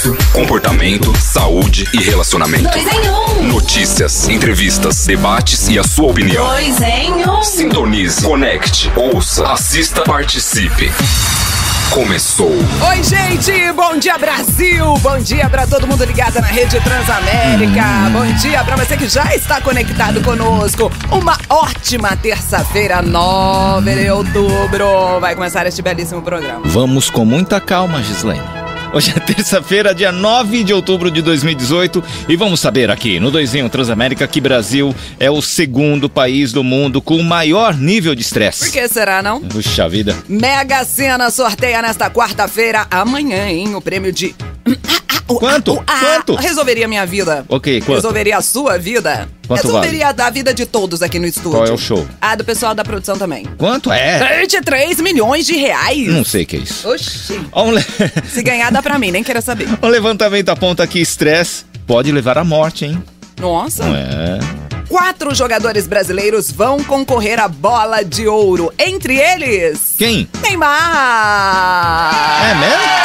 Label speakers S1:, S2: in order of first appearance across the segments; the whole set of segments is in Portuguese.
S1: comércio, comportamento, saúde e relacionamento.
S2: 2 em 1.
S1: Notícias, entrevistas, debates e a sua opinião.
S2: 2 em 1.
S1: Sintonize, conecte, ouça, assista, participe. Começou.
S3: Oi, gente! Bom dia, Brasil! Bom dia pra todo mundo ligado na Rede Transamérica. Bom dia pra você que já está conectado conosco. Uma ótima terça-feira, 9 de outubro. Vai começar este belíssimo programa.
S4: Vamos com muita calma, Gislaine. Hoje é terça-feira, dia 9 de outubro de 2018 e vamos saber aqui no 2 em 1 Transamérica que Brasil é o segundo país do mundo com o maior nível de estresse.
S3: Por que será, não?
S4: Puxa vida.
S3: Mega Sena sorteia nesta quarta-feira, amanhã, hein? O prêmio de...
S4: Quanto? Quanto?
S3: Resolveria a minha vida.
S4: Ok, quanto?
S3: Resolveria a sua vida.
S4: Quanto
S3: resolveria a vida de todos aqui no estúdio.
S4: Qual é o show?
S3: Ah, do pessoal da produção também.
S4: Quanto é?
S3: 23 milhões de reais.
S4: Não sei o que é isso.
S3: Oxi.
S4: Vamos
S3: Se ganhar dá pra mim, nem quero saber.
S4: O levantamento aponta que estresse pode levar à morte, hein?
S3: Nossa.
S4: É.
S3: 4 jogadores brasileiros vão concorrer à Bola de Ouro. Entre eles...
S4: Quem?
S3: Neymar.
S4: É mesmo?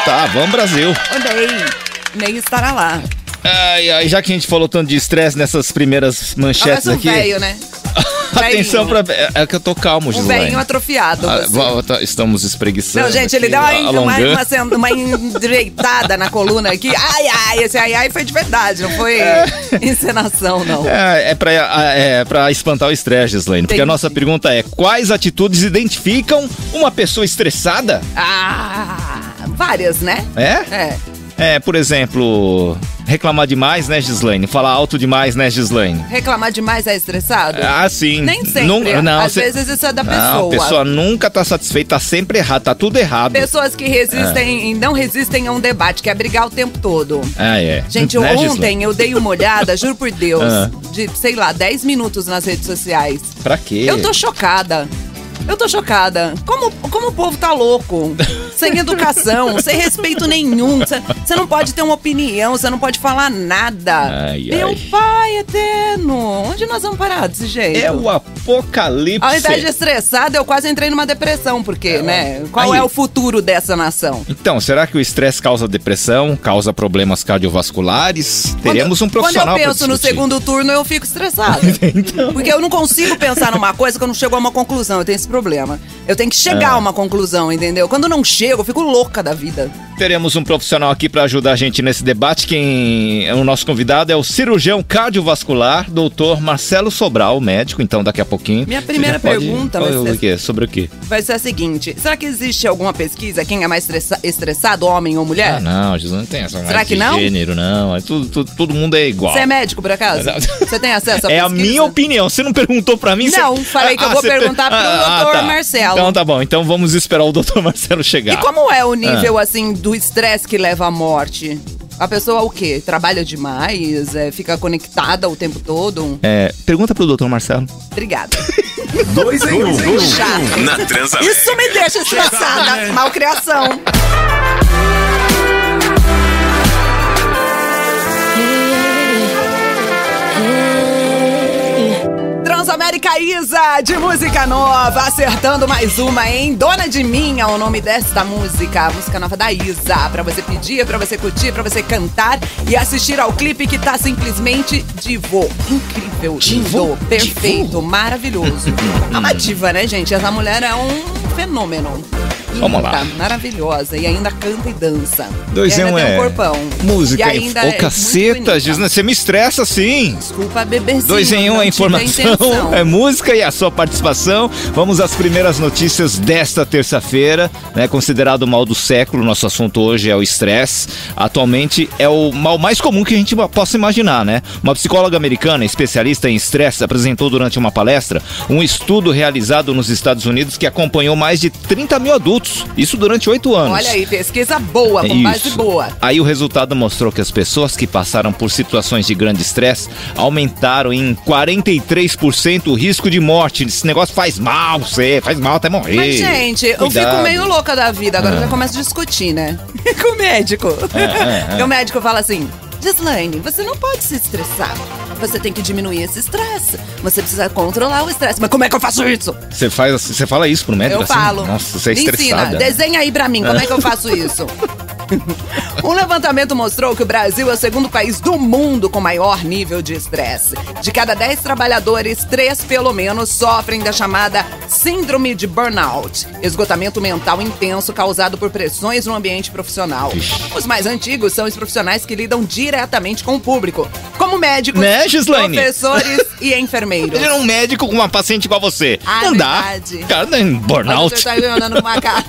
S4: Tá, vamos Brasil.
S3: O Ney estará lá.
S4: Ai, já que a gente falou tanto de estresse nessas primeiras manchetes
S3: Parece um
S4: aqui...
S3: velho, né?
S4: Atenção pra... É que eu tô calmo, Gislaine.
S3: Um velhinho atrofiado.
S4: Estamos espreguiçando.
S3: Não, gente, ele deu uma endireitada na coluna aqui. Esse ai foi de verdade, não foi encenação, não.
S4: É pra espantar o estresse, Gislaine. Porque a nossa pergunta é: quais atitudes identificam uma pessoa estressada?
S3: Várias, né?
S4: Por exemplo, reclamar demais, né, Gislaine? Falar alto demais, né, Gislaine?
S3: Reclamar demais é estressado?
S4: Sim.
S3: Nem sempre. Às vezes isso é da pessoa.
S4: Não, a pessoa nunca tá satisfeita, tá sempre errado, tá tudo errado.
S3: Pessoas que não resistem a um debate, que é brigar o tempo todo. Gente,
S4: né,
S3: ontem
S4: Gislaine?
S3: Eu dei uma olhada, juro por Deus, de, 10 minutos nas redes sociais.
S4: Pra quê?
S3: Eu tô chocada. Como o povo tá louco. Sem educação, sem respeito nenhum. Você não pode ter uma opinião, você não pode falar nada. Meu pai eterno, onde nós vamos parar desse jeito?
S4: É o apocalipse.
S3: Ao invés de estressada, eu quase entrei numa depressão, porque, né? Qual é o futuro dessa nação?
S4: Então, será que o estresse causa depressão, causa problemas cardiovasculares? Teremos um profissional
S3: Quando eu penso no segundo turno, eu fico estressada. Então. Porque eu não consigo pensar numa coisa que eu não chego a uma conclusão. Eu tenho esse problema. Eu tenho que chegar a uma conclusão, entendeu? Quando não chego, eu fico louca da vida.
S4: Teremos um profissional aqui para ajudar a gente nesse debate. O nosso convidado é o cirurgião cardiovascular, doutor Marcelo Sobral, médico. Então, daqui a pouquinho...
S3: Minha primeira pergunta
S4: sobre o quê?
S3: Vai ser a seguinte: será que existe alguma pesquisa quem é mais estressado, homem ou mulher?
S4: Não, Jesus, não tem essa.
S3: Será que não?
S4: Gênero, não. Todo mundo é igual.
S3: Você é médico, por acaso? Você tem acesso a pesquisa?
S4: É a minha opinião. Você não perguntou para mim?
S3: Não, falei que eu vou perguntar pro doutor Marcelo.
S4: Então tá bom. Então vamos esperar o doutor Marcelo chegar.
S3: E como é o nível, assim, do estresse que leva à morte? A pessoa o quê? Trabalha demais? Fica conectada o tempo todo?
S4: Pergunta pro doutor Marcelo.
S3: Obrigada.
S1: 2 em 1.
S3: Chato.
S1: Na Transamérica.
S3: Isso me deixa estressada. Malcriação. Transamérica Isa, de música nova, acertando mais uma, hein? Dona de Mim é o nome desta música, a música nova da Isa. Pra você pedir, pra você curtir, pra você cantar e assistir ao clipe que tá simplesmente divo. Incrível, lindo, perfeito, maravilhoso. É uma diva, né, gente? Essa mulher é um fenômeno.
S4: Vamos lá.
S3: Maravilhosa. E ainda canta e dança.
S4: 2 em 1
S3: tem um corpão.
S4: Música.
S3: E ainda
S4: caceta, Gisna, você me estressa assim.
S3: Desculpa, bebezinho.
S4: 2 em 1 é informação, é música e a sua participação. Vamos às primeiras notícias desta terça-feira, né? Considerado o mal do século, nosso assunto hoje é o estresse. Atualmente é o mal mais comum que a gente possa imaginar, né? Uma psicóloga americana, especialista em estresse, apresentou durante uma palestra um estudo realizado nos Estados Unidos que acompanhou mais de 30 mil adultos. Isso durante 8 anos.
S3: Olha aí, pesquisa boa, com base boa.
S4: Aí o resultado mostrou que as pessoas que passaram por situações de grande estresse aumentaram em 43% o risco de morte. Esse negócio faz mal até morrer.
S3: Mas, gente, eu fico meio louca da vida. Agora eu já começo a discutir, né? Com o médico. E o médico fala assim: Gislaine, você não pode se estressar. Você tem que diminuir esse estresse. Você precisa controlar o estresse. Mas como é que eu faço isso?
S4: Você fala isso pro médico?
S3: Eu
S4: assim?
S3: falo.
S4: Nossa, você é
S3: Me
S4: estressada.
S3: ensina, desenha aí pra mim, como é que eu faço isso? Um levantamento mostrou que o Brasil é o segundo país do mundo com maior nível de estresse. De cada 10 trabalhadores, 3 pelo menos sofrem da chamada síndrome de burnout, esgotamento mental intenso causado por pressões no ambiente profissional. Os mais antigos são os profissionais que lidam diretamente com o público, como médicos,
S4: né, Gislaine?
S3: Professores e enfermeiros.
S4: Ele é um médico com uma paciente igual você.
S3: Ah,
S4: não dá.
S3: verdade.
S4: Cara, tá em burnout.
S3: Você tá me olhando com uma cara.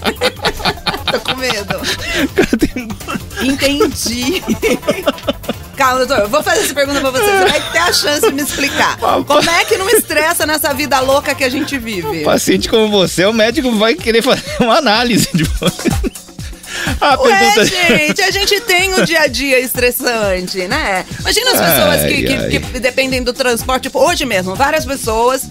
S3: Tô com medo. Entendi. Calma, doutor, eu vou fazer essa pergunta pra você. Você vai ter a chance de me explicar. Como é que não estressa nessa vida louca que a gente vive?
S4: Paciente como você, o médico vai querer fazer uma análise de
S3: Ué, gente, a gente tem um dia a dia estressante, né? Imagina as pessoas que dependem do transporte. Tipo, hoje mesmo, várias pessoas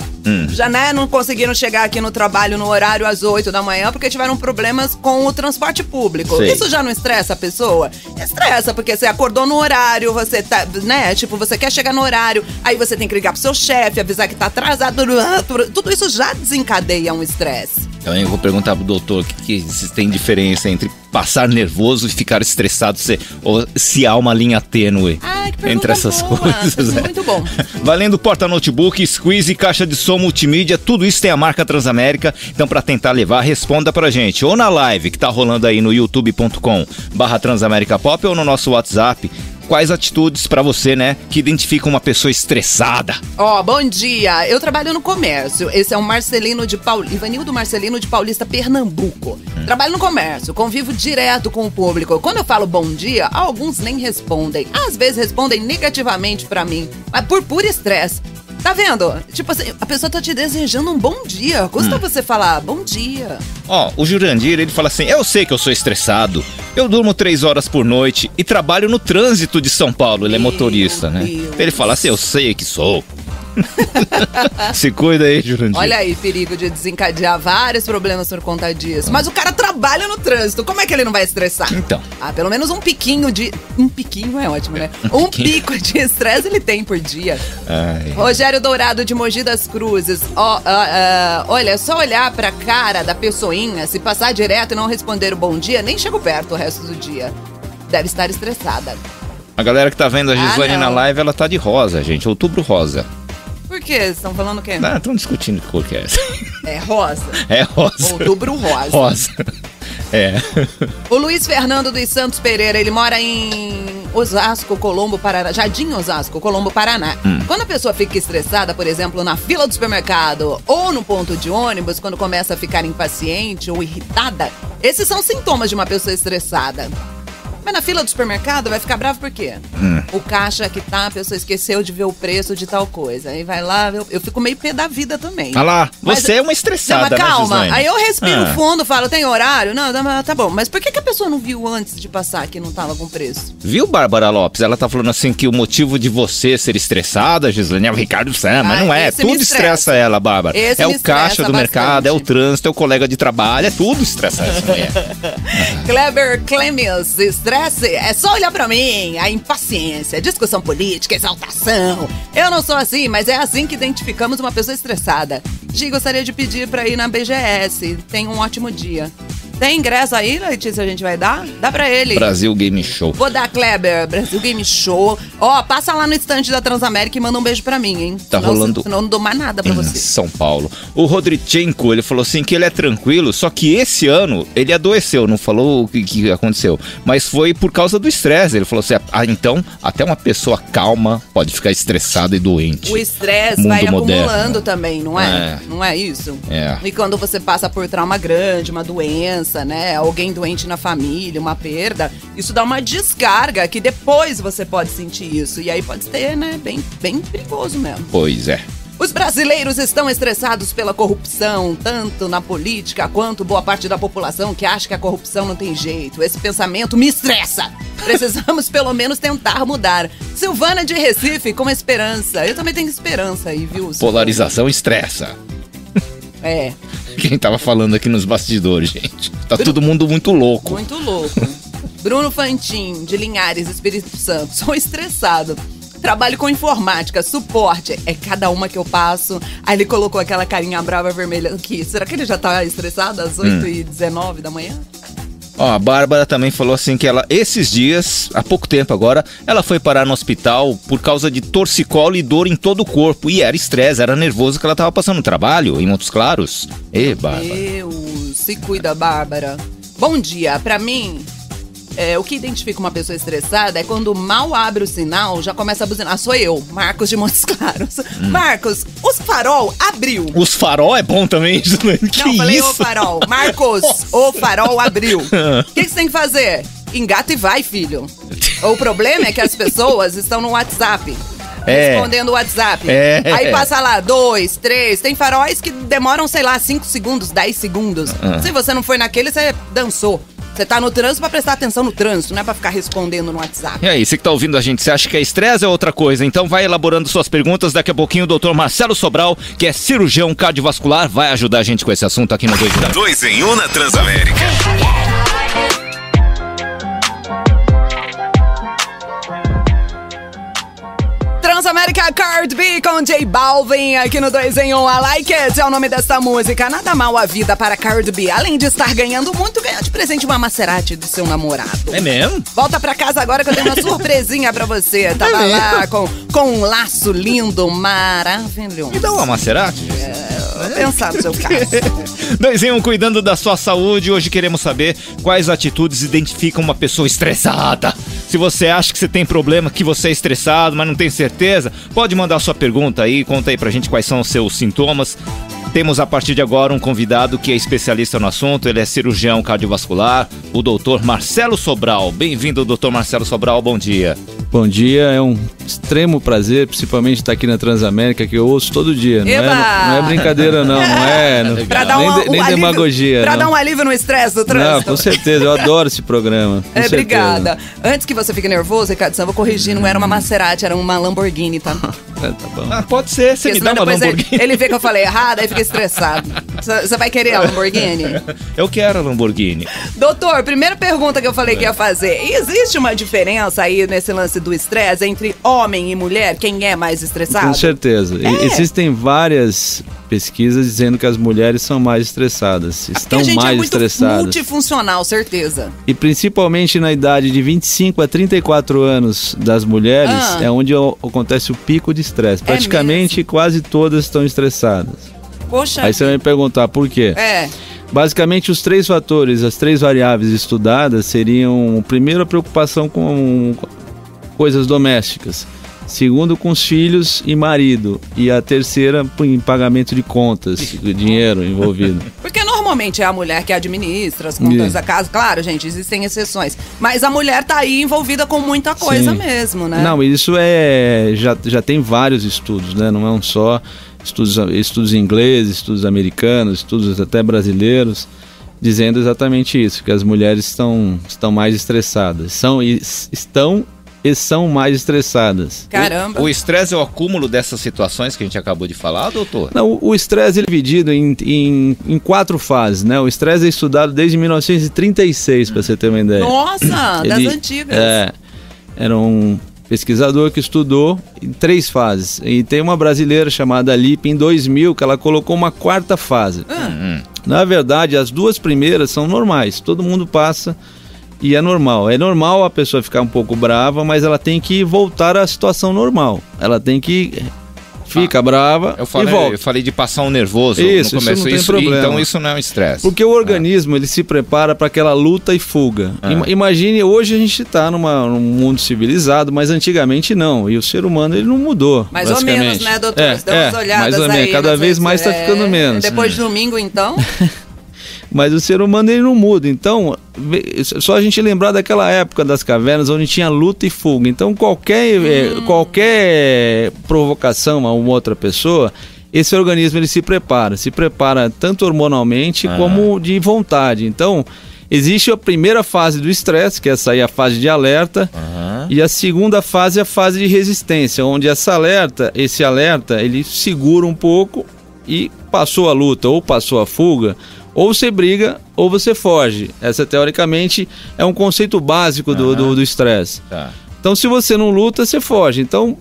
S3: já não conseguiram chegar aqui no trabalho no horário às 8 da manhã porque tiveram problemas com o transporte público.
S4: Sei.
S3: Isso já não estressa a pessoa? Estressa, porque você acordou no horário, você tá, né? Tipo, você quer chegar no horário, aí você tem que ligar pro seu chefe, avisar que tá atrasado. Tudo isso já desencadeia um estresse.
S4: Então eu vou perguntar pro doutor que se tem diferença entre passar nervoso e ficar estressado, ou se há uma linha tênue entre essas coisas.
S3: Muito bom.
S4: Valendo porta-notebook, squeeze, caixa de som multimídia, tudo isso tem a marca Transamérica. Então, pra tentar levar, responda pra gente. Ou na live que tá rolando aí no youtube.com/transamericapop ou no nosso WhatsApp. Quais atitudes pra você, né, que identificam uma pessoa estressada?
S3: Bom dia. Eu trabalho no comércio. Esse é o Ivanildo Marcelino de Paulista, Pernambuco. Trabalho no comércio, convivo direto com o público. Quando eu falo bom dia, alguns nem respondem. Às vezes respondem negativamente pra mim, mas por puro estresse. Tá vendo? Tipo assim, a pessoa tá te desejando um bom dia. Custa você falar bom dia.
S4: O Jurandir, ele fala assim, eu sei que eu sou estressado, eu durmo 3 horas por noite e trabalho no trânsito de São Paulo. Ele é motorista, né? Ele fala assim, eu sei que sou. Se cuida aí, Jurandir.
S3: Olha aí, perigo de desencadear vários problemas por conta disso. Mas o cara trabalha no trânsito, como é que ele não vai estressar?
S4: Então.
S3: Pelo menos um piquinho de... Um piquinho é ótimo, né? Um pico de estresse ele tem por dia.
S4: Ai.
S3: Rogério Dourado de Mogi das Cruzes. Olha, é só olhar pra cara da pessoinha, se passar direto e não responder o bom dia, nem chego perto o resto do dia. Deve estar estressada.
S4: A galera que tá vendo a Gislaine na live, ela tá de rosa, gente. Outubro rosa.
S3: Por quê? Estão falando o quê?
S4: Estão discutindo que cor que é essa.
S3: É rosa.
S4: É rosa.
S3: Outubro rosa.
S4: Rosa. É.
S3: O Luiz Fernando dos Santos Pereira, ele mora em Osasco, Colombo, Paraná. Jardim Osasco, Colombo, Paraná. Quando a pessoa fica estressada, por exemplo, na fila do supermercado ou no ponto de ônibus, quando começa a ficar impaciente ou irritada, esses são sintomas de uma pessoa estressada. Mas na fila do supermercado vai ficar bravo por quê? O caixa que tá, a pessoa esqueceu de ver o preço de tal coisa. Aí vai lá, eu fico meio pé da vida também.
S4: Ah lá, você é uma estressada,
S3: calma,
S4: né, Gislaine?
S3: Aí eu respiro fundo, falo, tem horário? Não, tá bom. Mas por que a pessoa não viu antes de passar que não tava com preço?
S4: Viu, Bárbara Lopes? Ela tá falando assim que o motivo de você ser estressada, Gislaine, é o Ricardo Sam, mas não é. Tudo estressa ela, Bárbara. É o caixa do mercado, é o trânsito, é o colega de trabalho, é tudo estressa essa mulher.
S3: Kleber Clemens, estresse é só olhar pra mim, a impaciência, discussão política, exaltação. Eu não sou assim, mas é assim que identificamos uma pessoa estressada. Gi, gostaria de pedir pra ir na BGS. Tenha um ótimo dia. Tem ingresso aí, Letícia, a gente vai dar? Dá pra ele.
S4: Brasil Game Show.
S3: Vou dar, Kleber. Brasil Game Show. Passa lá no estande da Transamérica e manda um beijo pra mim, hein?
S4: Tá rolando.
S3: Senão eu não dou mais nada pra você.
S4: São Paulo. O Rodrichenko, ele falou assim que ele é tranquilo, só que esse ano ele adoeceu, não falou o que aconteceu. Mas foi por causa do estresse. Ele falou assim, então até uma pessoa calma pode ficar estressada e doente.
S3: O estresse vai acumulando também, não é? Não é isso?
S4: É.
S3: E quando você passa por trauma grande, uma doença, né? Alguém doente na família, uma perda, isso dá uma descarga que depois você pode sentir isso. E aí pode ser, né? Bem perigoso mesmo.
S4: Pois é.
S3: Os brasileiros estão estressados pela corrupção, tanto na política quanto boa parte da população que acha que a corrupção não tem jeito. Esse pensamento me estressa. Precisamos pelo menos tentar mudar. Silvana de Recife com esperança. Eu também tenho esperança aí, viu?
S4: Polarização estressa.
S3: É.
S4: Quem tava falando aqui nos bastidores, gente. Tá todo mundo muito louco.
S3: Muito louco. Bruno Fantin, de Linhares, Espírito Santo. Sou estressado. Trabalho com informática, suporte. É cada uma que eu passo. Aí ele colocou aquela carinha brava vermelha aqui. Será que ele já tá estressado às 8h19 da manhã?
S4: Ó, a Bárbara também falou assim que ela, esses dias, há pouco tempo agora, ela foi parar no hospital por causa de torcicolo e dor em todo o corpo. E era estresse, era nervoso que ela tava passando no trabalho, em Montes Claros. Bárbara.
S3: Se cuida, Bárbara. Bom dia, pra mim... o que identifica uma pessoa estressada é quando mal abre o sinal, já começa a buzinar. Sou eu, Marcos de Montes Claros. Marcos, os farol abriu.
S4: Os farol é bom também?
S3: Não, falei o farol. Marcos, o farol abriu. O que você tem que fazer? Engata e vai, filho. O problema é que as pessoas estão no WhatsApp. Respondendo o WhatsApp. Aí passa lá, 2, 3. Tem faróis que demoram, sei lá, 5 segundos, 10 segundos. Se você não foi naquele, você dançou. Você tá no trânsito pra prestar atenção no trânsito, não é pra ficar respondendo no WhatsApp.
S4: E aí, você que tá ouvindo a gente, você acha que é estresse ou outra coisa? Então vai elaborando suas perguntas. Daqui a pouquinho o doutor Marcelo Sobral, que é cirurgião cardiovascular, vai ajudar a gente com esse assunto aqui no 2 em 1.
S1: 2 em 1 na Transamérica.
S3: Transamérica, Cardi B com J Balvin aqui no 2 em 1. I Like It é o nome dessa música. Nada mal a vida para Cardi B. Além de estar ganhando muito, ganhou de presente uma Maserati do seu namorado.
S4: É mesmo?
S3: Volta pra casa agora que eu tenho uma surpresinha pra você. Tava lá com um laço lindo, maravilhoso.
S4: Me dá uma Maserati?
S3: Vou pensar no seu caso.
S4: 2 em 1 cuidando da sua saúde. Hoje queremos saber quais atitudes identificam uma pessoa estressada. Se você acha que você tem problema, que você é estressado, mas não tem certeza, pode mandar sua pergunta aí, conta aí pra gente quais são os seus sintomas. Temos a partir de agora um convidado que é especialista no assunto, ele é cirurgião cardiovascular, o doutor Marcelo Sobral. Bem-vindo, doutor Marcelo Sobral, bom dia.
S2: Bom dia, é um extremo prazer, principalmente estar aqui na Transamérica, que eu ouço todo dia. Não é brincadeira, não é nem demagogia.
S3: Pra dar um alívio no estresse do trânsito.
S2: Não, com certeza, eu adoro esse programa.
S3: Obrigada. Antes que você fique nervoso, Ricardo, eu vou corrigir, não era uma Maserati, era uma Lamborghini, tá?
S2: Tá bom.
S4: Pode ser, você me dá uma Lamborghini.
S3: Ele vê que eu falei errado, aí fica estressado. Você vai querer a Lamborghini?
S4: Eu quero a Lamborghini.
S3: Doutor, primeira pergunta que eu falei que ia fazer. Existe uma diferença aí nesse lance do estresse entre homem e mulher? Quem é mais estressado?
S2: Com certeza. Existem várias pesquisas dizendo que as mulheres são mais estressadas. Estão mais estressadas. A gente é muito
S3: multifuncional, certeza.
S2: E principalmente na idade de 25 a 34 anos das mulheres é onde acontece o pico de estresse. Praticamente quase todas estão estressadas.
S3: Poxa.
S2: Aí você vai me perguntar por quê? Basicamente, os 3 fatores, as 3 variáveis estudadas seriam, primeiro, a preocupação com coisas domésticas. Segundo, com os filhos e marido. E a terceira, em pagamento de contas, dinheiro envolvido.
S3: Porque normalmente é a mulher que administra as contas da casa. Claro, gente, existem exceções. Mas a mulher tá aí envolvida com muita coisa mesmo, né?
S2: Não, isso já tem vários estudos, né? Não é um só. Estudos ingleses, estudos americanos, estudos até brasileiros, dizendo exatamente isso, que as mulheres estão mais estressadas. São mais estressadas.
S3: Caramba!
S4: O estresse é o acúmulo dessas situações que a gente acabou de falar, doutor?
S2: Não, o estresse é dividido em 4 fases, né? O estresse é estudado desde 1936, para você ter uma ideia.
S3: Nossa, das antigas.
S2: Era um pesquisador que estudou em 3 fases. E tem uma brasileira chamada Lippe, em 2000, que ela colocou uma 4ª fase. Na verdade, as 2 primeiras são normais. Todo mundo passa e é normal. É normal a pessoa ficar um pouco brava, mas ela tem que voltar à situação normal. Ela tem que... Fica brava e volta.
S4: Eu falei de passar um nervoso
S2: isso,
S4: no começo.
S2: Isso não tem problema.
S4: Então isso não é um estresse.
S2: Porque o organismo, ele se prepara para aquela luta e fuga. Imagine, hoje a gente está num mundo civilizado, mas antigamente não. E o ser humano, ele não mudou,
S3: mais ou menos, né, doutor? Dá umas olhadas
S2: mais ou menos.
S3: Aí.
S2: Cada vez mais está ficando menos.
S3: Depois de domingo, então...
S2: Mas o ser humano, ele não muda. Então, só a gente lembrar daquela época das cavernas, onde tinha luta e fuga. Então, qualquer provocação a uma outra pessoa, esse organismo, ele se prepara tanto hormonalmente como de vontade. Então, existe a primeira fase do estresse, que é essa aí, a fase de alerta, e a segunda fase é a fase de resistência, onde esse alerta, ele segura um pouco e passou a luta ou passou a fuga, ou você briga ou você foge. Essa, teoricamente, é um conceito básico do estresse. Então, se você não luta, você foge. Então,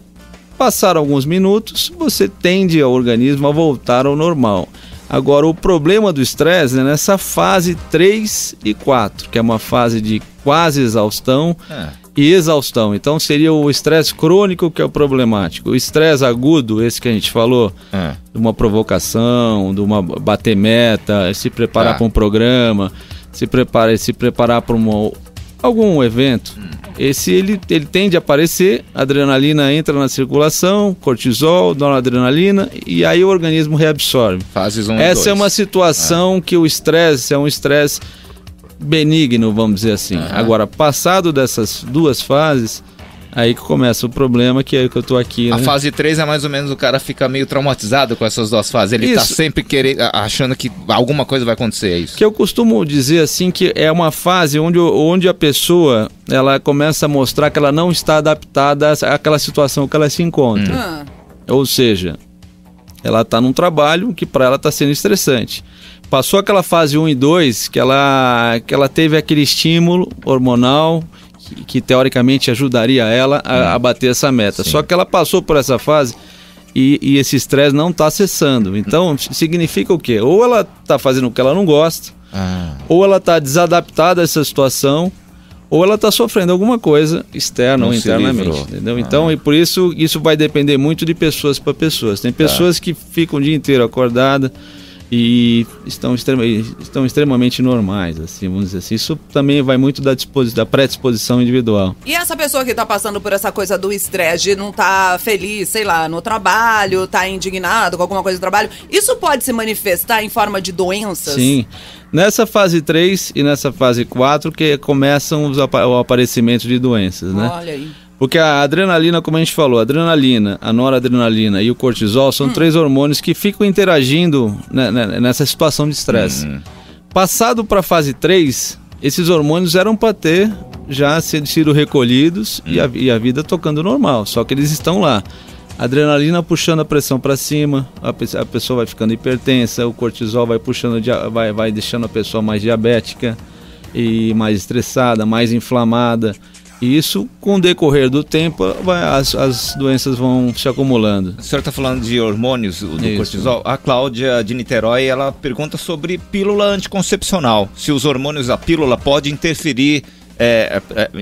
S2: passaram alguns minutos, você tende ao organismo a voltar ao normal. Agora, o problema do estresse é nessa fase 3 e 4, que é uma fase de quase exaustão e exaustão. Então, seria o estresse crônico que é o problemático. O estresse agudo, esse que a gente falou, de uma provocação, de uma bater meta, se preparar para um programa, se preparar para algum evento. Esse ele tende a aparecer, a adrenalina entra na circulação, cortisol, noradrenalina, e aí o organismo reabsorve.
S4: Fases 1 e 2.
S2: Essa é uma situação que o estresse é um estresse benigno, vamos dizer assim. Agora, passado dessas duas fases, aí que começa o problema, que é o que eu tô aqui, né?
S4: A fase 3 é mais ou menos o cara fica meio traumatizado com essas duas fases. Ele tá sempre achando que alguma coisa vai acontecer, é isso?
S2: Que eu costumo dizer assim, que é uma fase onde a pessoa, ela começa a mostrar que ela não está adaptada àquela situação que ela se encontra. Ou seja, ela está num trabalho que para ela está sendo estressante. Passou aquela fase 1 e 2, que ela teve aquele estímulo hormonal que teoricamente ajudaria ela a bater essa meta. Sim. Só que ela passou por essa fase e esse estresse não está cessando. Então, significa o quê? Ou ela está fazendo o que ela não gosta, ou ela está desadaptada a essa situação, ou ela está sofrendo alguma coisa externa ou internamente. Entendeu? Então, e por isso vai depender muito de pessoas para pessoas. Tem pessoas que ficam o dia inteiro acordadas e estão extremamente normais, assim, vamos dizer assim. Isso também vai muito da predisposição individual.
S3: E essa pessoa que tá passando por essa coisa do estresse, de não tá feliz, sei lá, no trabalho, tá indignado com alguma coisa do trabalho, isso pode se manifestar em forma de doenças?
S2: Sim. Nessa fase 3 e nessa fase 4 que começam o aparecimento de doenças, né?
S3: Olha aí.
S2: Porque a adrenalina, como a gente falou, a adrenalina, a noradrenalina e o cortisol são 3 hormônios que ficam interagindo nessa situação de estresse. Passado para a fase 3, esses hormônios eram para ter já sido recolhidos e a vida tocando normal, só que eles estão lá. A adrenalina puxando a pressão para cima, a pessoa vai ficando hipertensa, o cortisol vai puxando, vai deixando a pessoa mais diabética e mais estressada, mais inflamada. E isso, com o decorrer do tempo, as doenças vão se acumulando.
S4: O senhor está falando de hormônios do cortisol. A Cláudia de Niterói, ela pergunta sobre pílula anticoncepcional. Se os hormônios da pílula podem interferir,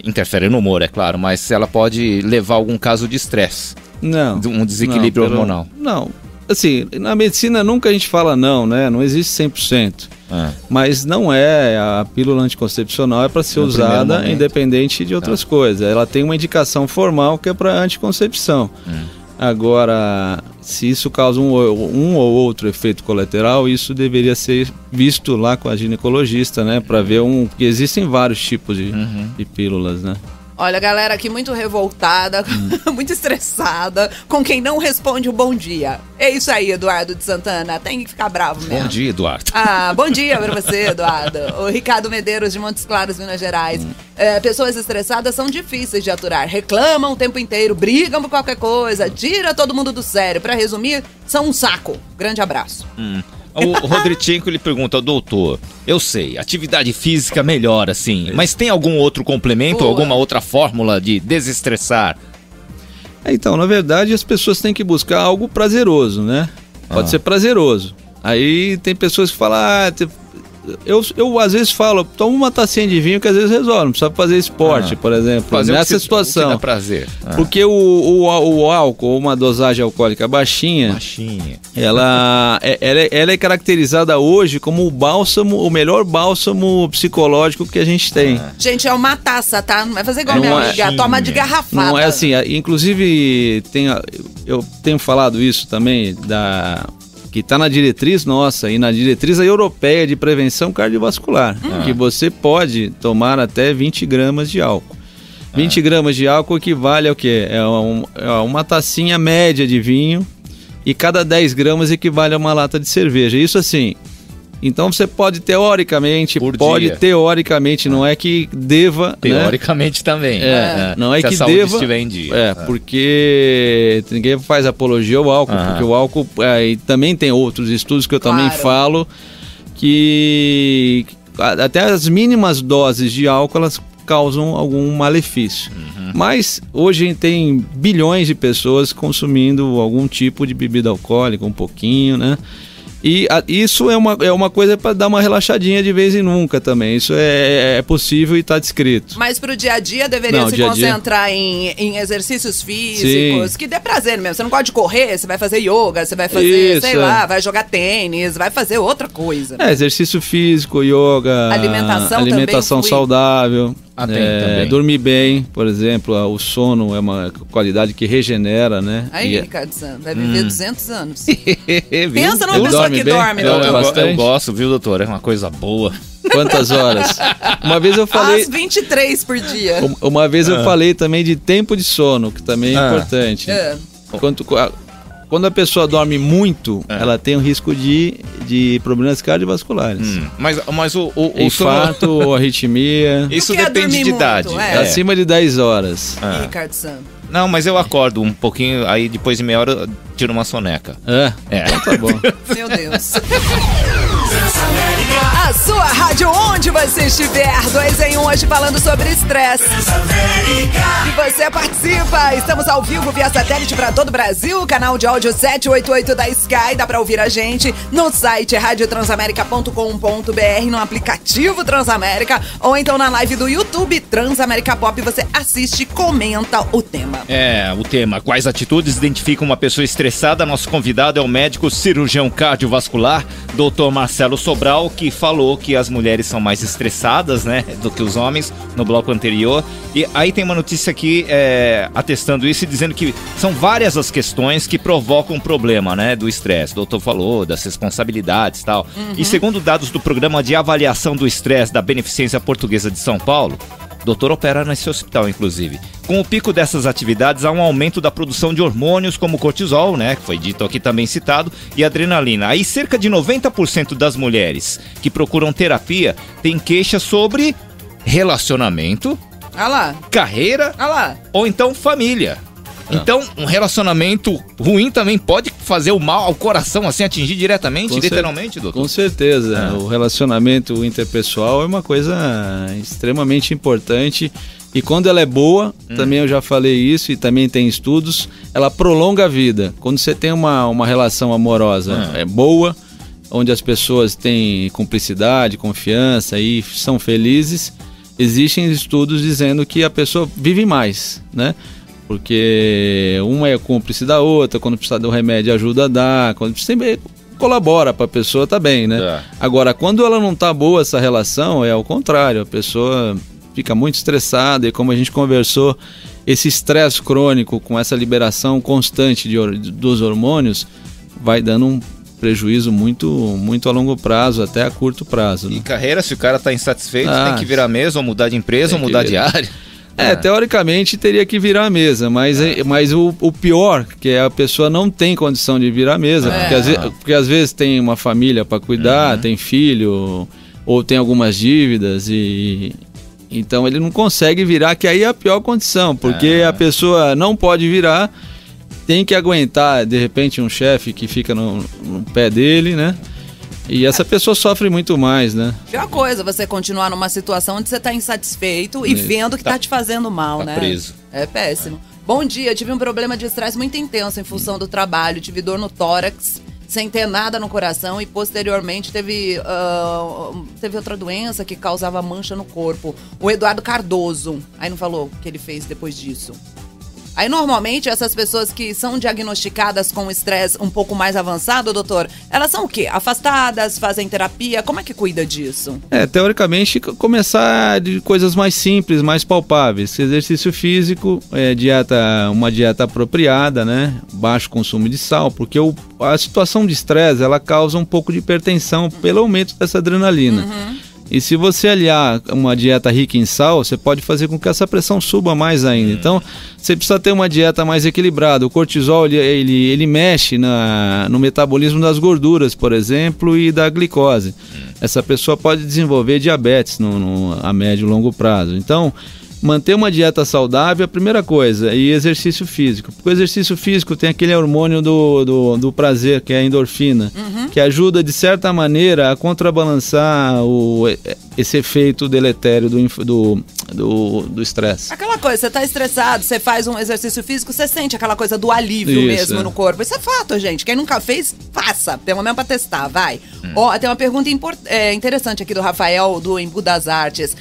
S4: interfere no humor, é claro, mas se ela pode levar a algum caso de estresse.
S2: Não.
S4: Um desequilíbrio hormonal.
S2: Não. Assim, na medicina nunca a gente fala não, né? Não existe 100%. Mas não a pílula anticoncepcional é para ser usada independente de outras coisas. Ela tem uma indicação formal que é para anticoncepção. Agora, se isso causa um ou outro efeito colateral, isso deveria ser visto lá com a ginecologista, né? Para ver porque existem vários tipos de pílulas, né?
S3: Olha, galera aqui muito revoltada, muito estressada, com quem não responde o bom dia. É isso aí, Eduardo de Santana, tem que ficar bravo mesmo.
S4: Bom dia, Eduardo.
S3: Bom dia pra você, Eduardo. O Ricardo Medeiros de Montes Claros, Minas Gerais. Pessoas estressadas são difíceis de aturar, reclamam o tempo inteiro, brigam por qualquer coisa, tira todo mundo do sério. Pra resumir, são um saco. Grande abraço.
S4: O Rodrichenko, ele pergunta, doutor, eu sei, atividade física melhora, sim, mas tem algum outro complemento, alguma outra fórmula de desestressar?
S2: Então, na verdade, as pessoas têm que buscar algo prazeroso, né? Pode ser prazeroso. Aí tem pessoas que falam, eu às vezes falo, toma uma tacinha de vinho que às vezes resolve, não precisa fazer esporte, por exemplo,
S4: fazer
S2: nessa situação.
S4: O que dá prazer.
S2: Porque o álcool, uma dosagem alcoólica baixinha. Ela é caracterizada hoje como o melhor bálsamo psicológico que a gente tem.
S3: Gente, é uma taça, tá? Não vai fazer igual minha amiga, toma de garrafada.
S2: Não é assim, inclusive eu tenho falado isso também que está na diretriz nossa e na diretriz europeia de prevenção cardiovascular, que você pode tomar até 20 gramas de álcool. 20 gramas de álcool equivale ao quê? É uma tacinha média de vinho e cada 10 gramas equivale a uma lata de cerveja. Isso assim, então você pode teoricamente, não é que deva...
S4: Teoricamente, né? Também.
S2: Não é
S4: se
S2: que
S4: a saúde
S2: deva...
S4: estiver em dia.
S2: Porque ninguém faz apologia ao álcool, porque o álcool... e também tem outros estudos que eu também falo, que até as mínimas doses de álcool, elas causam algum malefício. Mas hoje tem bilhões de pessoas consumindo algum tipo de bebida alcoólica, um pouquinho, né? E isso é uma coisa para dar uma relaxadinha de vez em nunca também. Isso é possível e está descrito.
S3: Mas pro dia a dia deveria se concentrar em exercícios físicos, que dê prazer mesmo. Você não gosta de correr, você vai fazer yoga, você vai fazer, sei lá, vai jogar tênis, vai fazer outra coisa.
S2: Exercício físico, yoga, alimentação saudável. Dormir bem, por exemplo, o sono é uma qualidade que regenera, né?
S3: Aí, Ricardo Santos, vai viver 200 anos. Pensa numa pessoa que dorme, doutor.
S4: Eu gosto, viu, doutor? É uma coisa boa.
S2: Quantas horas? Uma vez eu falei...
S3: Às 23 por dia.
S2: Uma vez eu falei também de tempo de sono, que também é importante. Quando a pessoa dorme muito, ela tem um risco de problemas cardiovasculares.
S4: Mas o
S2: infarto ou arritmia.
S4: Isso depende de idade.
S2: Acima de 10 horas.
S3: Ricardo Santos.
S4: Não, mas eu acordo um pouquinho, aí depois de meia hora eu tiro uma soneca.
S2: Então tá bom.
S3: Meu Deus. A sua rádio, onde você estiver, 2 em 1 hoje falando sobre estresse. E você participa, estamos ao vivo via satélite para todo o Brasil, canal de áudio 788 da Sky, dá para ouvir a gente no site radiotransamerica.com.br, no aplicativo Transamérica, ou então na live do YouTube Transamérica Pop, você assiste e comenta o tema.
S4: O tema, quais atitudes identificam uma pessoa estressada? Nosso convidado é o médico cirurgião cardiovascular, Dr. Marcelo Sobral, que falou que as mulheres são mais estressadas, né, do que os homens no bloco anterior. E aí tem uma notícia aqui atestando isso e dizendo que são várias as questões que provocam um problema, né, do estresse. O doutor falou das responsabilidades e tal. E segundo dados do Programa de Avaliação do Estresse da Beneficência Portuguesa de São Paulo, o doutor opera nesse hospital, inclusive. Com o pico dessas atividades, há um aumento da produção de hormônios como cortisol, né, que foi dito aqui também citado, e adrenalina. Aí cerca de 90% das mulheres que procuram terapia têm queixa sobre relacionamento, carreira ou então família. Então, um relacionamento ruim também pode fazer o mal ao coração, assim, atingir diretamente, literalmente, doutor?
S2: Com certeza. O relacionamento interpessoal é uma coisa extremamente importante. E quando ela é boa, também eu já falei isso e também tem estudos, ela prolonga a vida. Quando você tem uma relação amorosa boa, onde as pessoas têm cumplicidade, confiança e são felizes, existem estudos dizendo que a pessoa vive mais, né? Porque uma é cúmplice da outra, quando precisa do remédio ajuda a dar, quando sempre colabora para a pessoa tá bem, né? Agora, quando ela não tá boa essa relação, é ao contrário, a pessoa fica muito estressada e como a gente conversou, esse estresse crônico com essa liberação constante dos hormônios vai dando um prejuízo muito a longo prazo, até a curto prazo.
S4: E carreira, se o cara tá insatisfeito, tem que virar mesa, ou mudar de empresa, ou mudar de área.
S2: Teoricamente teria que virar a mesa, mas o pior que é a pessoa não tem condição de virar a mesa, porque às vezes tem uma família para cuidar, tem filho, ou tem algumas dívidas e então ele não consegue virar, que aí é a pior condição, porque a pessoa não pode virar, tem que aguentar de repente um chefe que fica no pé dele, né? E essa pessoa sofre muito mais, né?
S3: Pior coisa, você continuar numa situação onde você tá insatisfeito e vendo que tá te fazendo mal, né?
S4: Preso.
S3: É péssimo. Bom dia, tive um problema de estresse muito intenso em função do trabalho, tive dor no tórax, sem ter nada no coração e posteriormente teve outra doença que causava mancha no corpo. O Eduardo Cardoso, aí não falou o que ele fez depois disso. Aí, normalmente, essas pessoas que são diagnosticadas com estresse um pouco mais avançado, doutor, elas são o quê? Afastadas, fazem terapia? Como é que cuida disso?
S2: Teoricamente, começar de coisas mais simples, mais palpáveis. Exercício físico, uma dieta apropriada, né? Baixo consumo de sal, porque a situação de estresse, ela causa um pouco de hipertensão pelo aumento dessa adrenalina. E se você aliar uma dieta rica em sal, você pode fazer com que essa pressão suba mais ainda. Então, você precisa ter uma dieta mais equilibrada. O cortisol, ele mexe no metabolismo das gorduras, por exemplo, e da glicose. Essa pessoa pode desenvolver diabetes a médio e longo prazo. Então, manter uma dieta saudável é a primeira coisa, e exercício físico. Porque o exercício físico tem aquele hormônio do prazer, que é a endorfina, que ajuda, de certa maneira, a contrabalançar esse efeito deletério do estresse.
S3: Aquela coisa, você tá estressado, você faz um exercício físico, você sente aquela coisa do alívio mesmo no corpo. Isso é fato, gente. Quem nunca fez, faça. Pelo menos pra testar, vai. Ó, tem uma pergunta interessante aqui do Rafael, do Embu das Artes.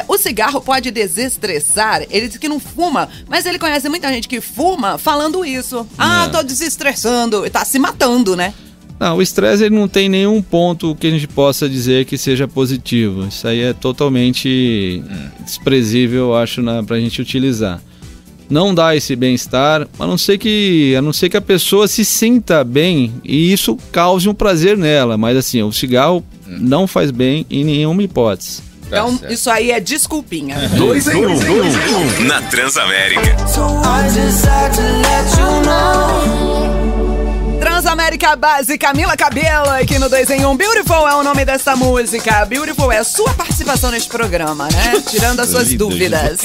S3: O cigarro pode desestressar? Ele diz que não fuma, mas ele conhece muita gente que fuma falando isso. Tô desestressando. E tá se matando, né?
S2: Não, o estresse ele não tem nenhum ponto que a gente possa dizer que seja positivo. Isso aí é totalmente desprezível, eu acho, pra gente utilizar. Não dá esse bem-estar, a não ser que a pessoa se sinta bem e isso cause um prazer nela. Mas assim, o cigarro não faz bem em nenhuma hipótese.
S3: Então, isso aí é desculpinha.
S1: 2 em 1 na Transamérica.
S3: Transamérica Base, Camila Cabello aqui no 2 em 1. Beautiful é o nome dessa música. Beautiful é a sua participação nesse programa, né? Tirando as suas dúvidas.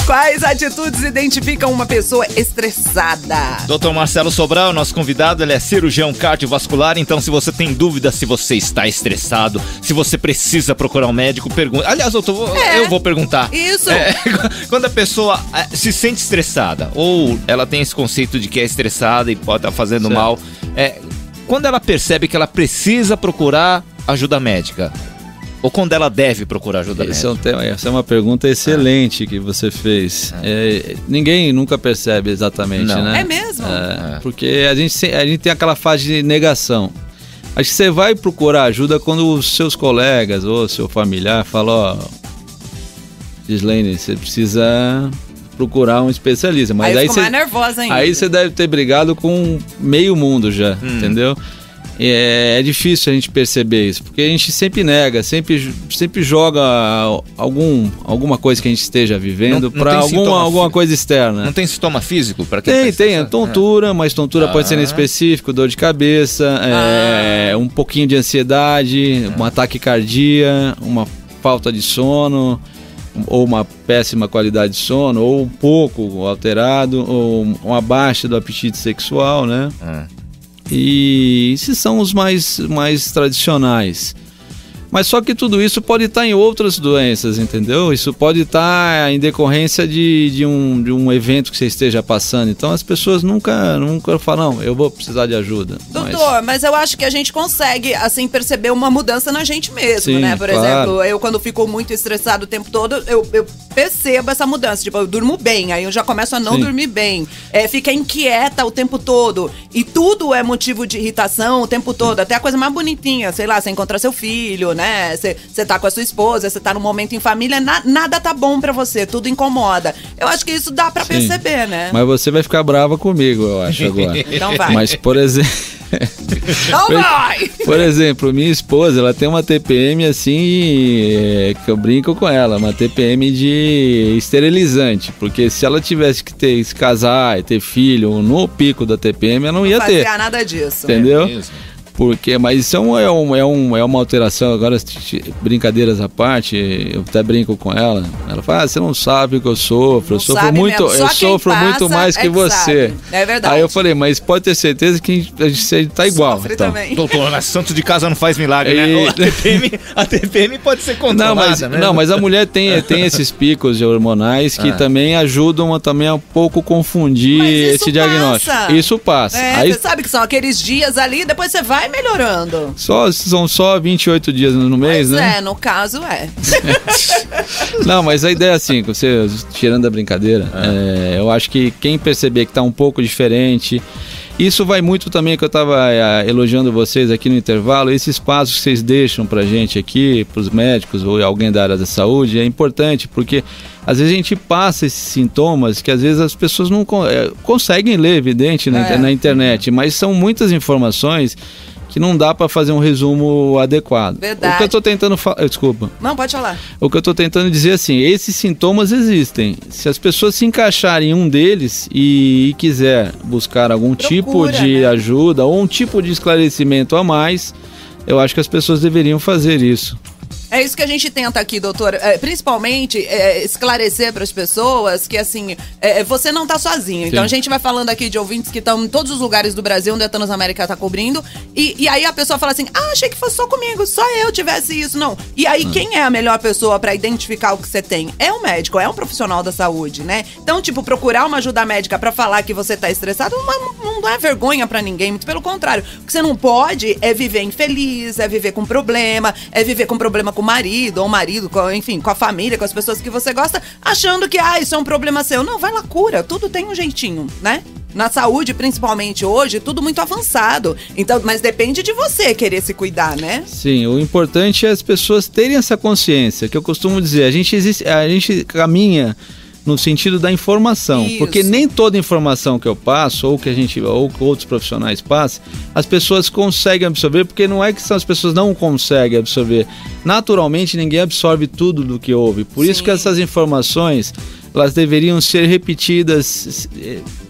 S3: Quais atitudes identificam uma pessoa estressada?
S4: Dr. Marcelo Sobral, nosso convidado, ele é cirurgião cardiovascular, então se você tem dúvida se você está estressado, se você precisa procurar um médico, pergunta. Aliás, doutor, eu vou perguntar.
S3: Isso.
S4: Quando a pessoa se sente estressada, ou ela tem esse conceito de que é estressada e pode estar fazendo mal, quando ela percebe que ela precisa procurar ajuda médica, ou quando ela deve procurar ajuda médica?
S2: Essa é uma pergunta excelente que você fez. Ninguém nunca percebe exatamente, né?
S3: É mesmo?
S2: Porque a gente tem aquela fase de negação. Acho que você vai procurar ajuda quando os seus colegas ou seu familiar falam, Gislaine, você precisa procurar um especialista. Mas
S3: aí fico mais nervosa ainda.
S2: Aí você deve ter brigado com meio mundo já, entendeu? É difícil a gente perceber isso, porque a gente sempre nega, sempre joga alguma coisa que a gente esteja vivendo para alguma coisa externa.
S4: Não tem sintoma físico para quem
S2: tem tontura, mas tontura pode ser inespecífico, dor de cabeça, um pouquinho de ansiedade, um ataque cardíaco, uma falta de sono, ou uma péssima qualidade de sono, ou um pouco alterado, ou uma baixa do apetite sexual, né? E esses são os mais tradicionais. Mas só que tudo isso pode estar em outras doenças, entendeu? Isso pode estar em decorrência de um evento que você esteja passando. Então as pessoas nunca falam, não, eu vou precisar de ajuda.
S3: Doutor, mas eu acho que a gente consegue, assim, perceber uma mudança na gente mesmo, né? Por exemplo, eu quando fico muito estressado o tempo todo, eu percebo essa mudança. Tipo, eu durmo bem, aí eu já começo a não dormir bem. Fica inquieta o tempo todo. E tudo é motivo de irritação o tempo todo. Até a coisa mais bonitinha, sei lá, você encontrar seu filho, né? Você tá com a sua esposa, você tá num momento em família, nada tá bom pra você, tudo incomoda. Eu acho que isso dá pra perceber, né?
S2: Mas você vai ficar brava comigo, eu acho, agora.
S3: Então vai.
S2: Mas, por exemplo...
S3: Não vai!
S2: Por exemplo, minha esposa, ela tem uma TPM assim, que eu brinco com ela, uma TPM de esterilizante, porque se ela tivesse que se casar e ter filho no pico da TPM, ela não ia ter.
S3: Não fazia nada disso.
S2: Entendeu? Mas isso é uma alteração, agora brincadeiras à parte, eu até brinco com ela. Ela fala, você não sabe o que eu sofro, eu sofro muito mais que você.
S3: É verdade.
S2: Aí eu falei, mas pode ter certeza que a gente tá igual.
S3: Sofre
S2: então.
S3: também.
S4: Doutor, mas santo de casa não faz milagre, né? A TPM pode ser controlada, né?
S2: Não, mas a mulher tem esses picos hormonais que também ajudam a um pouco confundir esse diagnóstico. Isso passa.
S3: Aí, você sabe que são aqueles dias ali, depois você vai melhorando.
S2: São só 28 dias no mês, né?
S3: No caso
S2: Não, mas a ideia é assim, você tirando a brincadeira, eu acho que quem perceber que tá um pouco diferente, isso vai muito também, que eu tava elogiando vocês aqui no intervalo, esses passos que vocês deixam pra gente aqui, pros médicos ou alguém da área da saúde, é importante, porque às vezes a gente passa esses sintomas que às vezes as pessoas não conseguem ler, evidente, na internet, mas são muitas informações que não dá para fazer um resumo adequado.
S3: Verdade.
S2: O que eu tô tentando Desculpa.
S3: Não, pode falar.
S2: O que eu tô tentando dizer assim, esses sintomas existem. Se as pessoas se encaixarem em um deles e quiser buscar algum tipo de ajuda ou um tipo de esclarecimento a mais, eu acho que as pessoas deveriam fazer isso.
S3: É isso que a gente tenta aqui, doutor. Principalmente esclarecer para as pessoas que, assim, você não tá sozinho. Então a gente vai falando aqui de ouvintes que estão em todos os lugares do Brasil onde a Transamérica tá cobrindo. E aí a pessoa fala assim, achei que fosse só comigo, só eu tivesse isso. Não. E aí quem é a melhor pessoa para identificar o que você tem? É um médico, é um profissional da saúde, né? Então, tipo, procurar uma ajuda médica para falar que você tá estressado não é vergonha para ninguém, muito pelo contrário. O que você não pode é viver infeliz, é viver com problema, é viver com problema com o marido, ou o marido, enfim, com a família, com as pessoas que você gosta, achando que, isso é um problema seu. Não, vai lá, cura, tudo tem um jeitinho, né? Na saúde, principalmente hoje, tudo muito avançado. Então, mas depende de você querer se cuidar, né?
S2: Sim, o importante é as pessoas terem essa consciência, que eu costumo dizer, a gente caminha no sentido da informação, porque nem toda informação que eu passo, ou que outros profissionais passam, as pessoas conseguem absorver, porque não é que as pessoas não conseguem absorver. Naturalmente, ninguém absorve tudo do que ouve. Por isso que essas informações, elas deveriam ser repetidas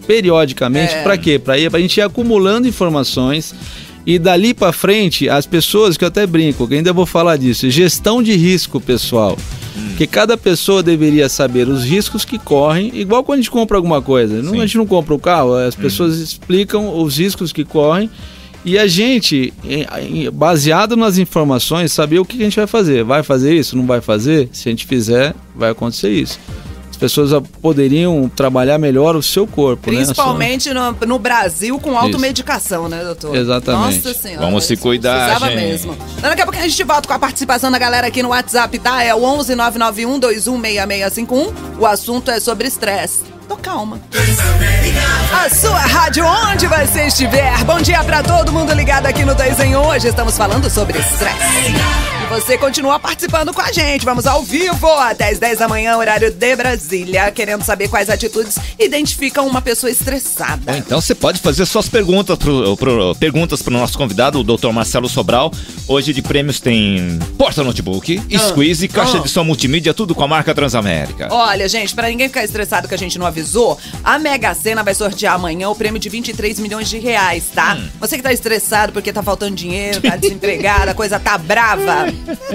S2: periodicamente. Para quê? Para a gente ir acumulando informações. E dali para frente, as pessoas, que eu até brinco, que ainda vou falar disso, gestão de risco, pessoal. Que cada pessoa deveria saber os riscos que correm, igual quando a gente compra alguma coisa. A gente não compra o carro, as pessoas explicam os riscos que correm e a gente, baseado nas informações, saber o que a gente vai fazer. Vai fazer isso? Não vai fazer? Se a gente fizer, vai acontecer isso. As pessoas poderiam trabalhar melhor o seu corpo,
S3: principalmente no Brasil com automedicação, né, doutor?
S2: Exatamente.
S3: Nossa Senhora.
S4: Vamos se cuidar,
S3: precisava mesmo. Daqui a pouco a gente volta com a participação da galera aqui no WhatsApp, tá? É o 11 991 216651. O assunto é sobre estresse. Tô calma. A sua rádio, onde você estiver. Bom dia pra todo mundo ligado aqui no 2 em 1. Hoje estamos falando sobre estresse. E você continua participando com a gente. Vamos ao vivo até as 10 da manhã, horário de Brasília. Querendo saber quais atitudes identificam uma pessoa estressada.
S4: Então você pode fazer suas perguntas pro nosso convidado, o Dr. Marcelo Sobral. Hoje de prêmios tem porta-notebook, squeeze, caixa de som multimídia, tudo com a marca Transamérica.
S3: Olha, gente, pra ninguém ficar estressado que a gente não avisou, a Mega Sena vai sortear amanhã o prêmio de 23 milhões de reais, tá? Você que tá estressado porque tá faltando dinheiro, tá desempregado, a coisa tá brava,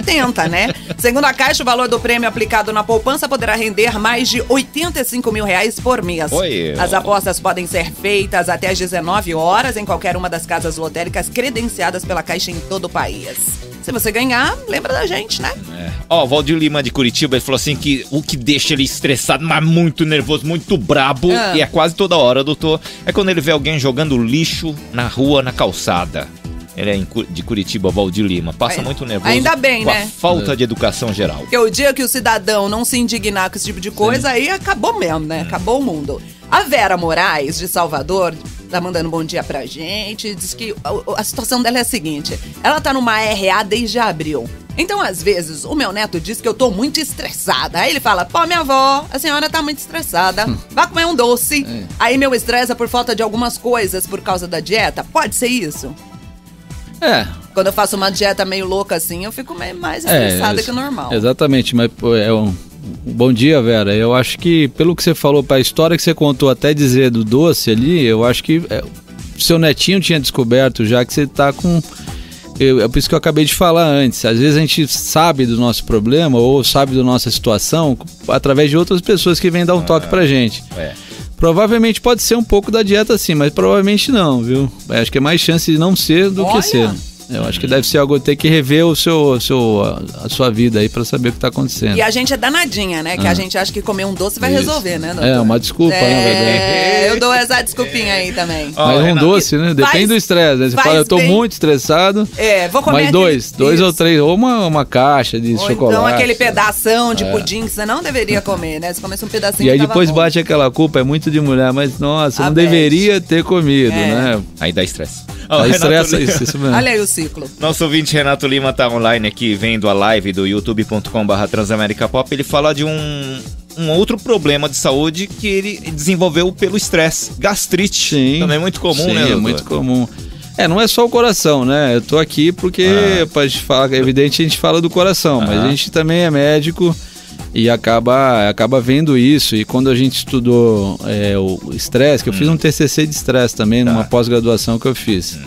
S3: tenta, né? Segundo a Caixa, o valor do prêmio aplicado na poupança poderá render mais de 85 mil reais por mês. As apostas podem ser feitas até às 19 horas em qualquer uma das casas lotéricas credenciadas pela Caixa em todo o país. Se você ganhar, lembra da gente, né?
S4: O Valdir Lima de Curitiba, ele falou assim que o que deixa ele estressado, mas muito nervoso, muito brabo, e é quase toda hora, doutor, é quando ele vê alguém jogando lixo na rua, na calçada. Ele é de Curitiba, Valdir Lima. Passa muito nervoso.
S3: Ainda bem,
S4: com
S3: né?
S4: a falta de educação geral.
S3: Porque o dia que o cidadão não se indignar com esse tipo de coisa, aí acabou mesmo, né? Acabou o mundo. A Vera Moraes, de Salvador, tá mandando um bom dia pra gente. Diz que a situação dela é a seguinte. Ela tá numa RA desde abril. Então, às vezes, o meu neto diz que eu tô muito estressada. Aí ele fala, pô, minha avó, a senhora tá muito estressada. Vá comer um doce. Aí meu estresse é por falta de algumas coisas por causa da dieta. Pode ser isso? Quando eu faço uma dieta meio louca assim, eu fico mais estressada que o normal.
S2: Exatamente, mas bom dia, Vera. Eu acho que, pelo que você falou, para a história que você contou até dizer do doce ali, eu acho que seu netinho tinha descoberto já que você tá com... É por isso que eu acabei de falar antes. Às vezes a gente sabe do nosso problema ou sabe da nossa situação através de outras pessoas que vêm dar um toque pra gente. Provavelmente pode ser um pouco da dieta sim, mas provavelmente não, viu? Acho que é mais chance de não ser do que ser. Eu acho que deve ser algo, ter que rever a sua vida aí pra saber o que tá acontecendo.
S3: E a gente é danadinha, né? Que a gente acha que comer um doce vai resolver, né, doutor?
S2: É uma desculpa, na verdade.
S3: Eu dou essa desculpinha aí também.
S2: Mas um doce, né? Depende do estresse. Né? Você fala, eu tô muito estressado.
S3: Vou comer
S2: mas dois ou três, ou uma caixa de chocolate.
S3: Então aquele pedação de pudim que você não deveria comer, né? Você começa um pedacinho.
S2: E aí depois bate aquela culpa, é muito de mulher, mas nossa, não deveria ter comido, né?
S4: Aí dá estresse.
S2: Aí estressa isso mesmo.
S3: Olha aí o ciclo.
S4: Nosso ouvinte Renato Lima tá online aqui, vendo a live do youtube.com/Transaméricapop. Ele fala de um outro problema de saúde que ele desenvolveu pelo estresse. Gastrite.
S2: Sim.
S4: Também é muito comum, né, doutor?
S2: É muito comum. Não é só o coração, né? Eu tô aqui porque, pra gente falar, é evidente, a gente fala do coração, mas a gente também é médico e acaba vendo isso. E quando a gente estudou o estresse, que eu fiz um TCC de estresse também, numa pós-graduação que eu fiz.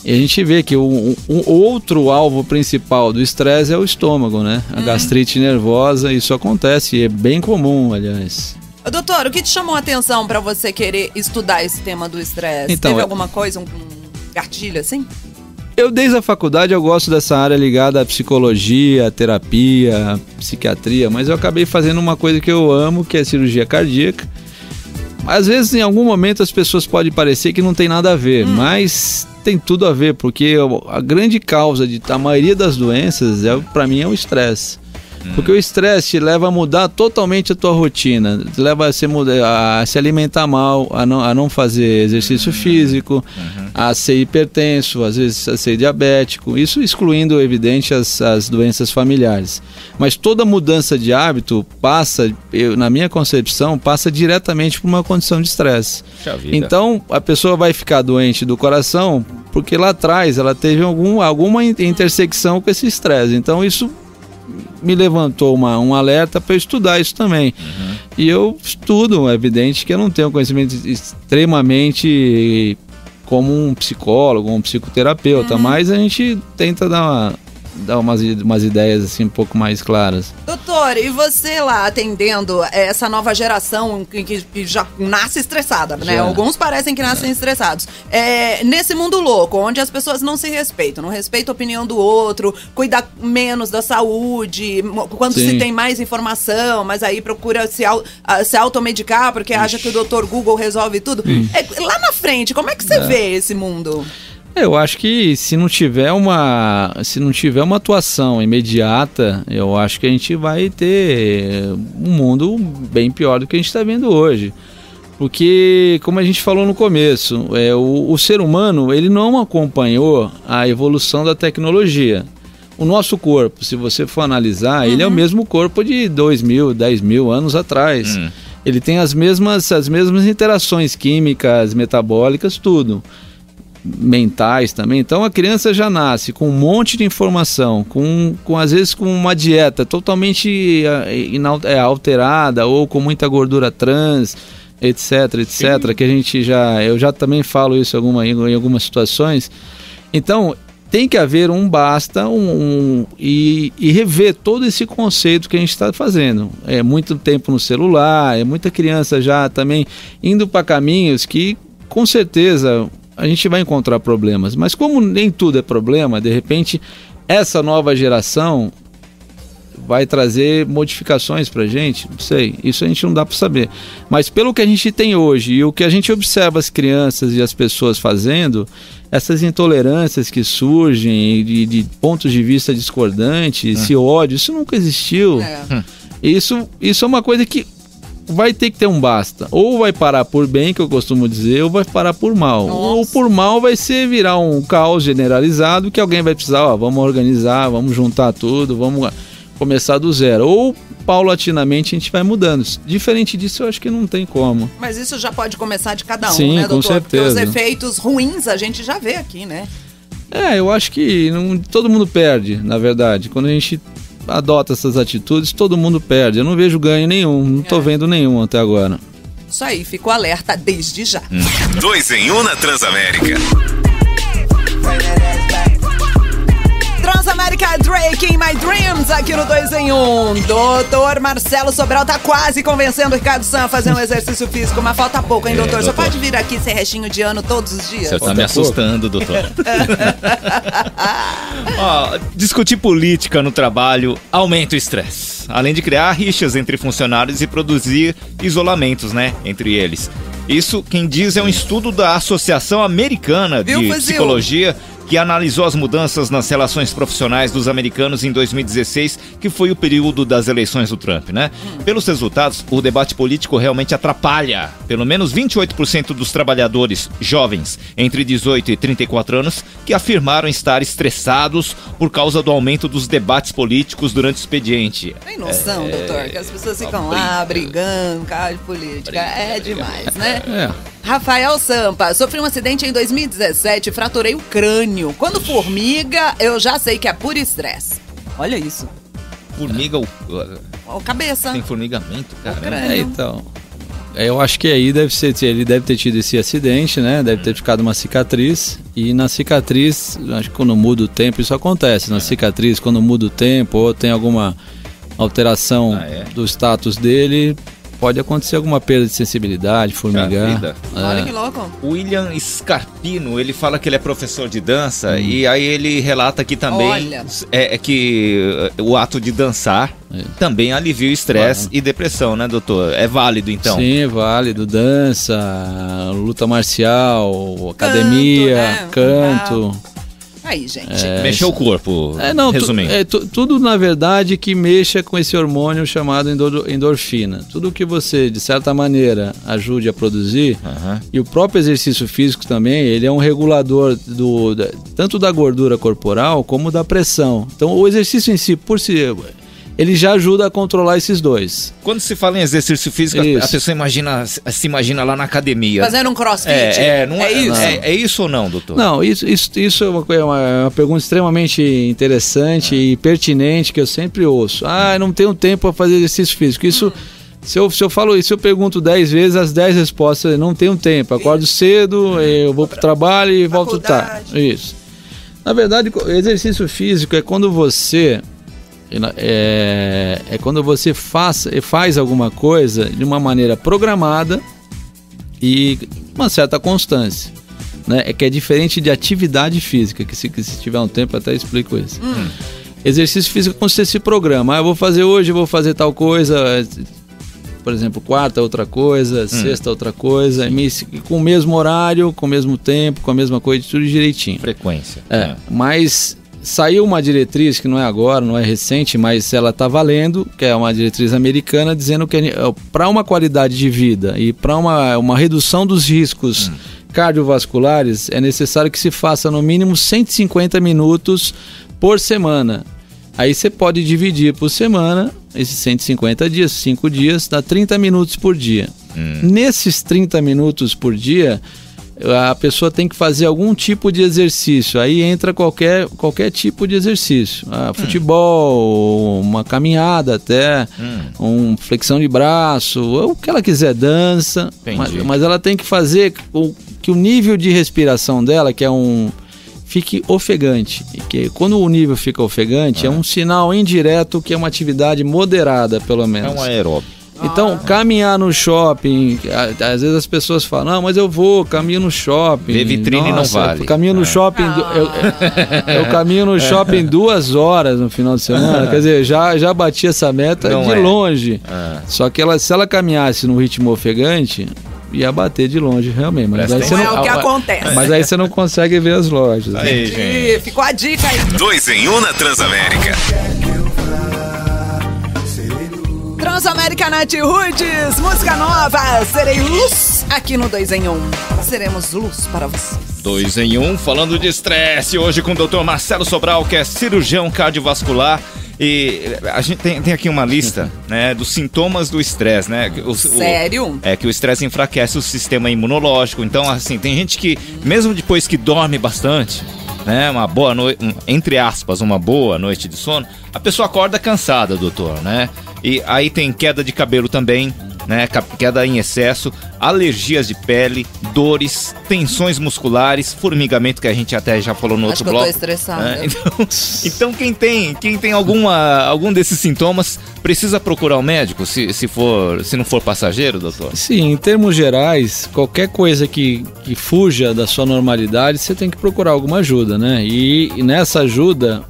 S2: E a gente vê que o outro alvo principal do estresse é o estômago, né? A gastrite nervosa, isso acontece e é bem comum, aliás.
S3: Doutor, o que te chamou a atenção para você querer estudar esse tema do estresse?
S2: Então,
S3: teve alguma coisa, um gatilho assim?
S2: Eu, desde a faculdade, eu gosto dessa área ligada à psicologia, à terapia, à psiquiatria, mas eu acabei fazendo uma coisa que eu amo, que é cirurgia cardíaca. Às vezes, em algum momento, as pessoas podem parecer que não tem nada a ver, mas tem tudo a ver, porque a grande causa da maioria das doenças, para mim, é o estresse. Porque o estresse te leva a mudar totalmente a tua rotina, te leva a se alimentar mal, a não fazer exercício físico, a ser hipertenso, às vezes a ser diabético, isso excluindo, evidente, as doenças familiares. Mas toda mudança de hábito na minha concepção, passa diretamente por uma condição de estresse. Então, a pessoa vai ficar doente do coração porque lá atrás ela teve alguma intersecção com esse estresse. Então, isso me levantou um alerta para eu estudar isso também. E eu estudo, é evidente que eu não tenho conhecimento extremamente como um psicólogo, um psicoterapeuta, mas a gente tenta dar umas ideias assim um pouco mais claras.
S3: Doutor, e você lá atendendo essa nova geração que já nasce estressada, né? Alguns parecem que nascem estressados. Nesse mundo louco, onde as pessoas não se respeitam, não respeitam a opinião do outro, cuidar menos da saúde, quando se tem mais informação, mas aí procura se automedicar porque acha que o doutor Google resolve tudo. Lá na frente, como é que você vê esse mundo?
S2: Eu acho que se não tiver uma atuação imediata, eu acho que a gente vai ter um mundo bem pior do que a gente está vendo hoje. Porque, como a gente falou no começo, o ser humano ele não acompanhou a evolução da tecnologia. O nosso corpo, se você for analisar, ele é o mesmo corpo de 2.000, 10.000 anos atrás. Ele tem as mesmas interações químicas, metabólicas, tudo. Mentais também. Então a criança já nasce com um monte de informação, às vezes com uma dieta totalmente alterada ou com muita gordura trans, etc, que eu já também falo isso em algumas situações. Então tem que haver um basta e rever todo esse conceito que a gente está fazendo. É muito tempo no celular, é muita criança já também indo para caminhos que com certeza a gente vai encontrar problemas, mas como nem tudo é problema, de repente essa nova geração vai trazer modificações pra gente, não sei, isso a gente não dá para saber, mas pelo que a gente tem hoje e o que a gente observa as crianças e as pessoas fazendo, essas intolerâncias que surgem de pontos de vista discordantes, esse ódio, isso nunca existiu. Isso é uma coisa que vai ter que ter um basta. Ou vai parar por bem, que eu costumo dizer, ou vai parar por mal. Ou por mal vai virar um caos generalizado que alguém vai precisar, vamos organizar, vamos juntar tudo, vamos começar do zero. Ou paulatinamente a gente vai mudando. Diferente disso, eu acho que não tem como.
S3: Mas isso já pode começar de cada um,
S2: sim,
S3: né, doutor?
S2: Com certeza.
S3: Porque os efeitos ruins a gente já vê aqui, né?
S2: Eu acho que todo mundo perde, na verdade. Quando a gente adota essas atitudes, todo mundo perde. Eu não vejo ganho nenhum, não tô vendo nenhum até agora.
S3: Isso aí, fico alerta desde já.
S1: 2 em 1 na Transamérica.
S3: Transamérica, Drake in My Dreams, aqui no 2 em 1. Doutor Marcelo Sobral tá quase convencendo o Ricardo San a fazer um exercício físico, mas falta pouco, hein, doutor? Você pode vir aqui ser restinho de ano todos os dias?
S4: Você tá me assustando, doutor. Discutir política no trabalho aumenta o estresse, além de criar rixas entre funcionários e produzir isolamentos, né, entre eles. Isso, quem diz, é um estudo da Associação Americana de Psicologia, que analisou as mudanças nas relações profissionais dos americanos em 2016, que foi o período das eleições do Trump, né? Pelos resultados, o debate político realmente atrapalha. Pelo menos 28% dos trabalhadores jovens entre 18 e 34 anos que afirmaram estar estressados por causa do aumento dos debates políticos durante o expediente.
S3: Tem noção, doutor, que as pessoas ficam lá brigando por causa de política. É demais, né? Rafael Sampa, sofri um acidente em 2017 e fraturei o crânio. Quando formiga, eu já sei que é por estresse. Olha isso.
S4: Formiga
S3: cabeça.
S4: Tem formigamento, cara.
S3: Crânio.
S2: Então. Eu acho que aí ele deve ter tido esse acidente, né? Deve ter ficado uma cicatriz. E na cicatriz, acho que quando muda o tempo, isso acontece. Na cicatriz, quando muda o tempo ou tem alguma alteração do status dele, pode acontecer alguma perda de sensibilidade, formigar.
S3: Olha que louco.
S4: William Scarpino, ele fala que ele é professor de dança e aí ele relata que também que o ato de dançar também alivia o estresse e depressão, né, doutor? É válido, então?
S2: Sim, é válido. Dança, luta marcial, academia, canto.
S3: Aí, gente.
S4: Mexer o corpo, resumindo.
S2: Tudo, na verdade, que mexa com esse hormônio chamado endorfina. Tudo que você, de certa maneira, ajude a produzir. E o próprio exercício físico também, ele é um regulador tanto da gordura corporal como da pressão. Então, o exercício em si, por si... ele já ajuda a controlar esses dois.
S4: Quando se fala em exercício físico, a pessoa se imagina lá na academia.
S3: Fazendo um crossfit.
S4: É isso ou não, doutor?
S2: Não, isso é uma pergunta extremamente interessante e pertinente que eu sempre ouço. Não tenho tempo para fazer exercício físico. Isso, se eu falo isso, eu pergunto 10 vezes, as 10 respostas, não tenho tempo. Acordo cedo, eu vou para o trabalho e volto tarde. Isso. Na verdade, exercício físico é quando você... quando você faz alguma coisa de uma maneira programada e uma certa constância, né? Que é diferente de atividade física, que se tiver um tempo eu até explico isso. Exercício físico é quando você se programa. Eu vou fazer hoje, eu vou fazer tal coisa, por exemplo, quarta outra coisa, sexta outra coisa, com o mesmo horário, com o mesmo tempo, com a mesma coisa, tudo direitinho.
S4: Frequência.
S2: Mas... saiu uma diretriz que não é agora, não é recente, mas ela está valendo, que é uma diretriz americana, dizendo que para uma qualidade de vida e para uma redução dos riscos cardiovasculares, é necessário que se faça no mínimo 150 minutos por semana. Aí você pode dividir por semana, esses 150 dias, 5 dias, dá 30 minutos por dia. Nesses 30 minutos por dia... a pessoa tem que fazer algum tipo de exercício. Aí entra qualquer tipo de exercício. Futebol, uma caminhada até, flexão de braço, o que ela quiser, dança. Mas ela tem que fazer que o nível de respiração dela, fique ofegante. E que quando o nível fica ofegante, é um sinal indireto que é uma atividade moderada, pelo menos.
S4: É um aeróbico.
S2: Então, caminhar no shopping, às vezes as pessoas falam, não, mas eu caminho no shopping.
S4: Ver vitrine não vale.
S2: Eu caminho no shopping, eu caminho no shopping 2 horas no final de semana, quer dizer, já bati essa meta de longe. Só que se ela caminhasse no ritmo ofegante, ia bater de longe realmente. Mas aí
S3: não é o que acontece.
S2: Mas aí você não consegue ver as lojas.
S4: Aí, gente.
S3: Ficou a dica aí.
S1: 2 em 1 na Transamérica.
S3: Transamérica Natirudes, música nova, serei luz aqui no 2 em 1. Seremos luz para vocês.
S4: 2 em 1, falando de estresse, hoje com o Dr. Marcelo Sobral, que é cirurgião cardiovascular. E a gente tem aqui uma lista, né, dos sintomas do estresse, né?
S3: Sério?
S4: Que o estresse enfraquece o sistema imunológico. Então, assim, tem gente que, mesmo depois que dorme bastante, né, uma boa noite, entre aspas, uma boa noite de sono, a pessoa acorda cansada, doutor, né? E aí tem queda de cabelo também, né? Queda em excesso, alergias de pele, dores, tensões musculares, formigamento, que a gente até já falou no outro bloco.
S3: Acho que eu tô estressada.
S4: Né? Então quem tem algum desses sintomas precisa procurar um médico, se não for passageiro, doutor?
S2: Sim, em termos gerais, qualquer coisa que fuja da sua normalidade, você tem que procurar alguma ajuda, né? E nessa ajuda,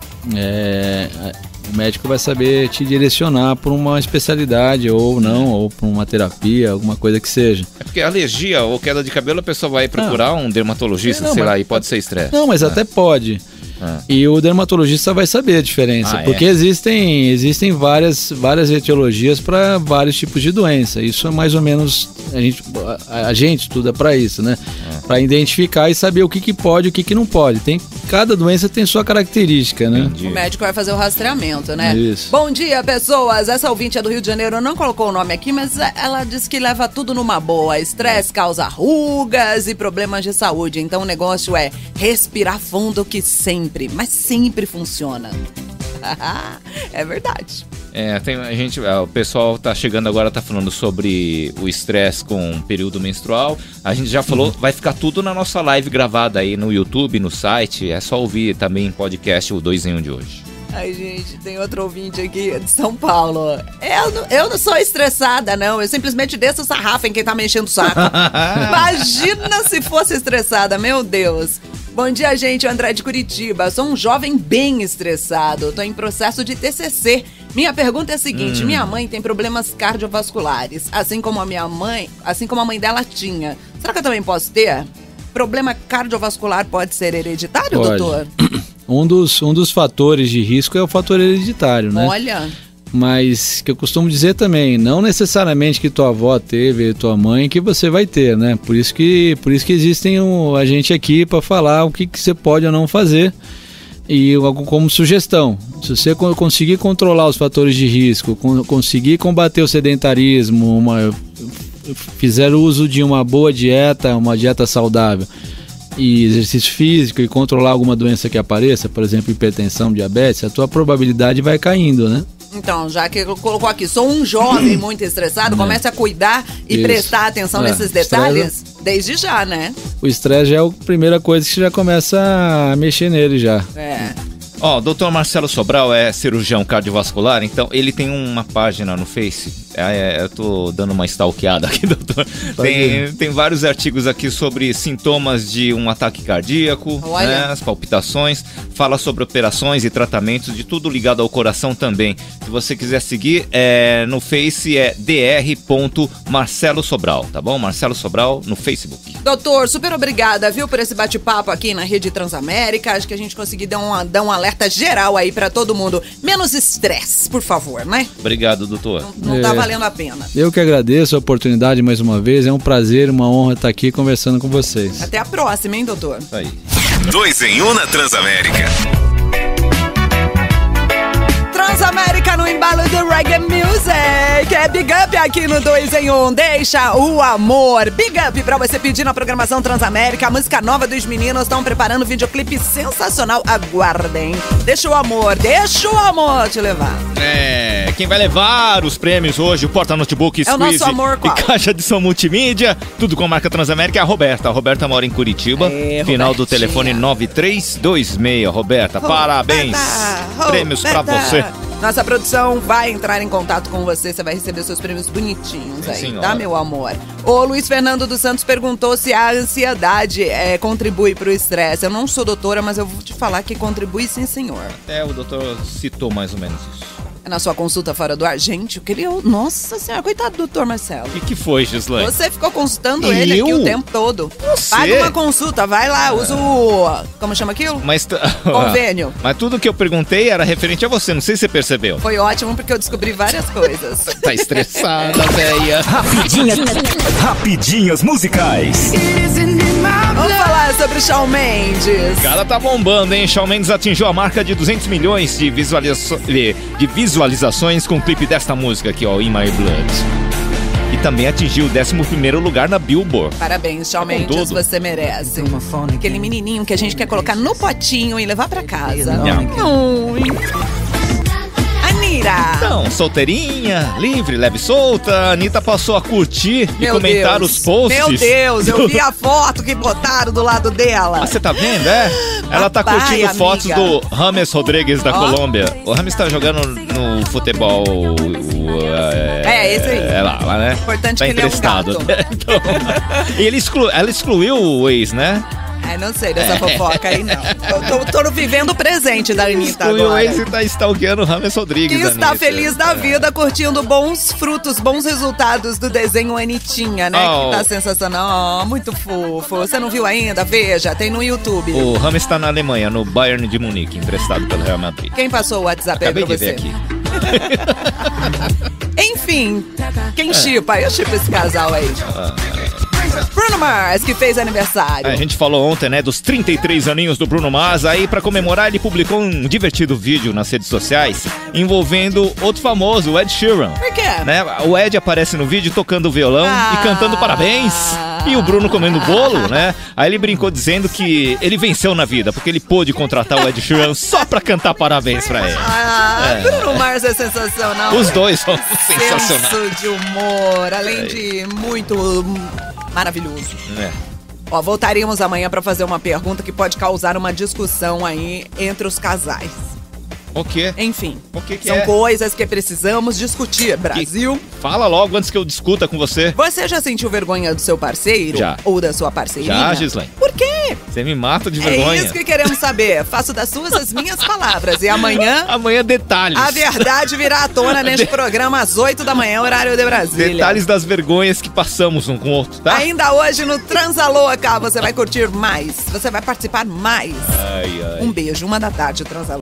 S2: o médico vai saber te direcionar por uma especialidade ou não, ou por uma terapia, alguma coisa que seja.
S4: É porque alergia ou queda de cabelo, a pessoa vai procurar um dermatologista, lá, e pode ser estresse.
S2: Não, mas até pode. E o dermatologista vai saber a diferença, porque existem várias etiologias para vários tipos de doença. Isso é mais ou menos, a gente estuda para isso, né? Para identificar e saber o que pode e o que não pode. Cada doença tem sua característica, né?
S3: O médico vai fazer o rastreamento, né?
S2: Isso.
S3: Bom dia, pessoas. Essa ouvinte é do Rio de Janeiro, não colocou o nome aqui, mas ela disse que leva tudo numa boa. Estresse causa rugas e problemas de saúde. Então o negócio é respirar fundo, que sempre, mas sempre funciona. É verdade.
S4: O pessoal tá chegando agora, tá falando sobre o estresse com o período menstrual. A gente já falou, vai ficar tudo na nossa live gravada aí no YouTube, no site. É só ouvir também em podcast o 2 em 1 de hoje.
S3: Ai, gente, tem outro ouvinte aqui de São Paulo. Eu não sou estressada, não. Eu simplesmente desço o sarrafo em quem tá me enchendo o saco. Imagina se fosse estressada, meu Deus. Bom dia, gente. André de Curitiba. Sou um jovem bem estressado. Tô em processo de TCC. Minha pergunta é a seguinte. Minha mãe tem problemas cardiovasculares, assim como a mãe dela tinha. Será que eu também posso ter? Problema cardiovascular pode ser hereditário, doutor?
S2: Um dos fatores de risco é o fator hereditário, né?
S3: Olha.
S2: Mas que eu costumo dizer também, não necessariamente que tua avó teve, tua mãe, que você vai ter, né? Por isso que existem a gente aqui para falar o que você pode ou não fazer. E como sugestão, se você conseguir controlar os fatores de risco, conseguir combater o sedentarismo, fizer uso de uma boa dieta, uma dieta saudável, e exercício físico e controlar alguma doença que apareça, por exemplo, hipertensão, diabetes, a tua probabilidade vai caindo, né?
S3: Então, já que colocou aqui, sou um jovem muito estressado, comece a cuidar e prestar atenção nesses detalhes desde já, né?
S2: O estresse já é a primeira coisa que você já começa a mexer nele já.
S4: O doutor Marcelo Sobral é cirurgião cardiovascular, então ele tem uma página no Face. Eu tô dando uma stalkeada aqui, doutor. Tem vários artigos aqui sobre sintomas de um ataque cardíaco, né, as palpitações. Fala sobre operações e tratamentos, de tudo ligado ao coração também. Se você quiser seguir, no Face é dr.Marcelo Sobral, tá bom? Marcelo Sobral no Facebook.
S3: Doutor, super obrigada, viu, por esse bate-papo aqui na Rede Transamérica. Acho que a gente conseguiu dar um alerta geral aí pra todo mundo. Menos estresse, por favor, né?
S4: Obrigado, doutor.
S3: Não tá valendo a pena.
S2: Eu que agradeço a oportunidade mais uma vez. É um prazer, uma honra estar aqui conversando com vocês.
S3: Até a próxima, hein, doutor?
S4: Isso aí.
S1: 2 em 1 na Transamérica.
S3: Transamérica no embalo do Reggae Music. É Big Up aqui no 2 em 1. Deixa o amor. Big Up pra você pedir na programação Transamérica. A música nova dos meninos. Estão preparando um videoclipe sensacional. Aguardem. Deixa o amor te levar.
S4: Quem vai levar os prêmios hoje, o Porta Notebook,
S3: é o nosso amor,
S4: e Caixa de Som Multimídia, tudo com a marca Transamérica, é a Roberta. A Roberta mora em Curitiba, final do telefone 9326. Roberta, parabéns. Prêmios pra você.
S3: Nossa produção vai entrar em contato com você. Você vai receber seus prêmios bonitinhos aí,
S4: senhora.
S3: Tá, meu amor? O Luiz Fernando dos Santos perguntou se a ansiedade contribui pro estresse. Eu não sou doutora, mas eu vou te falar que contribui sim, senhor.
S4: Até o doutor citou mais ou menos isso.
S3: Na sua consulta fora do ar. Gente, eu queria... Nossa senhora, coitado do doutor Marcelo.
S4: O que foi, Gislaine?
S3: Você ficou consultando ele aqui o tempo todo.
S4: Você?
S3: Paga uma consulta, vai lá, usa o... Como chama aquilo? Convênio.
S4: Mas tudo que eu perguntei era referente a você, não sei se você percebeu.
S3: Foi ótimo, porque eu descobri várias coisas.
S4: Tá estressada, véia.
S1: Rapidinhas musicais.
S3: Vamos falar sobre Shawn Mendes.
S4: O cara tá bombando, hein? Shawn Mendes atingiu a marca de 200 milhões de visualizações com o clipe desta música aqui, ó, In My Blood. E também atingiu o 11º lugar na Billboard.
S3: Parabéns, Shawn Mendes, você merece. Aquele menininho que a gente quer colocar no potinho e levar pra casa. Anitta.
S4: Então, solteirinha, livre, leve, solta. A Anitta passou a curtir e comentar os posts.
S3: Meu Deus, eu vi a foto que botaram do lado dela.
S4: Ah, você tá vendo, Ela tá curtindo fotos do James Rodrigues da Colômbia. O James tá jogando no futebol...
S3: esse aí.
S4: É lá, né?
S3: Importante
S4: tá
S3: que
S4: emprestado.
S3: ele é um gato.
S4: Então, e ela excluiu o ex, né?
S3: Não sei dessa fofoca aí, não. Eu tô vivendo o presente da Anitta agora.
S4: O ex tá stalkeando o James Rodrigues.
S3: Que está feliz da vida, curtindo bons frutos, bons resultados do desenho Anitinha, né? Que tá sensacional. Muito fofo. Você não viu ainda? Veja, tem no YouTube.
S4: O James tá na Alemanha, no Bayern de Munique, emprestado pelo Real Madrid.
S3: Quem passou o WhatsApp aí pra você?
S4: Acabei de ver aqui.
S3: Enfim, quem chipa? Eu chipo esse casal aí. Bruno Mars, que fez aniversário.
S4: A gente falou ontem, né, dos 33 aninhos do Bruno Mars. Aí, pra comemorar, ele publicou um divertido vídeo nas redes sociais envolvendo outro famoso, o Ed Sheeran.
S3: Por quê?
S4: Né? O Ed aparece no vídeo tocando violão e cantando parabéns. E o Bruno comendo bolo, né? Aí ele brincou dizendo que ele venceu na vida, porque ele pôde contratar o Ed Sheeran só pra cantar parabéns pra ele.
S3: Bruno Mars é sensacional.
S4: Os dois são sensacionais.
S3: Senso de humor, além de muito maravilhoso. Ó, voltaríamos amanhã pra fazer uma pergunta que pode causar uma discussão aí entre os casais.
S4: O quê?
S3: Enfim,
S4: o que
S3: são coisas que precisamos discutir. Brasil.
S4: Fala logo antes que eu discuta com você.
S3: Você já sentiu vergonha do seu parceiro?
S4: Já.
S3: Ou da sua parceirinha?
S4: Já, Gislaine.
S3: Por quê?
S4: Você me mata de vergonha.
S3: É isso que queremos saber. Faço das suas as minhas palavras. E amanhã...
S4: Amanhã detalhes.
S3: A verdade virá à tona neste programa às 8 da manhã, horário de Brasília.
S4: Detalhes das vergonhas que passamos um com o outro, tá?
S3: Ainda hoje no Transa Louca você vai curtir mais. Você vai participar mais.
S4: Ai.
S3: Um beijo, 1 da tarde, Transa Louca.